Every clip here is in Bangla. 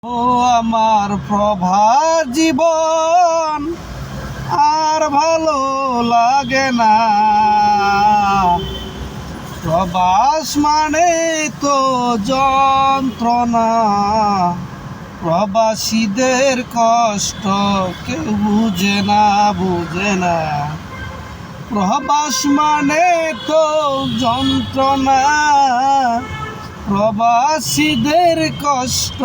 ও আমার প্রভার জীবন আর ভালো লাগে না। প্রবাস মানে তো যন্ত্রণা, প্রবাসীদের কষ্ট কেউ বুঝে না। প্রবাস মানে তো যন্ত্রণা, প্রবাসীদের কষ্ট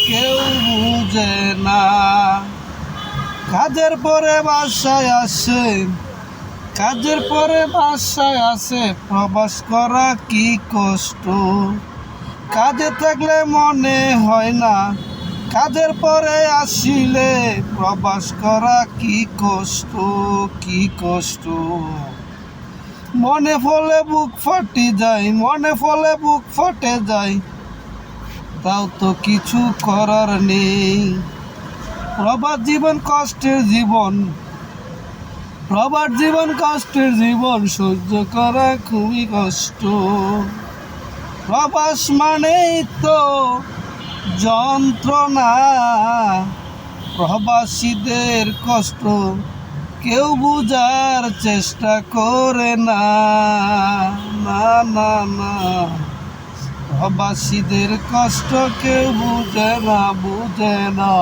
কেউ বুঝে না। কাজের পরে বাসায় আসে প্রবাস করা কি কষ্ট। কাজে থাকলে মনে হয় না, কাজের পরে আসিলে প্রবাস করা কি কষ্ট। মনে বুক ফাটে যায়, তাও তো কিছু করার নেই। প্রবাস জীবন কষ্টের জীবন সহ্য করা খুবই কষ্ট। প্রবাস মানেই তো যন্ত্রণা, প্রবাসীদের কষ্ট কেউ বুঝার চেষ্টা করে না। না না না, প্রবাসীদের কষ্ট কেউ বুঝে না।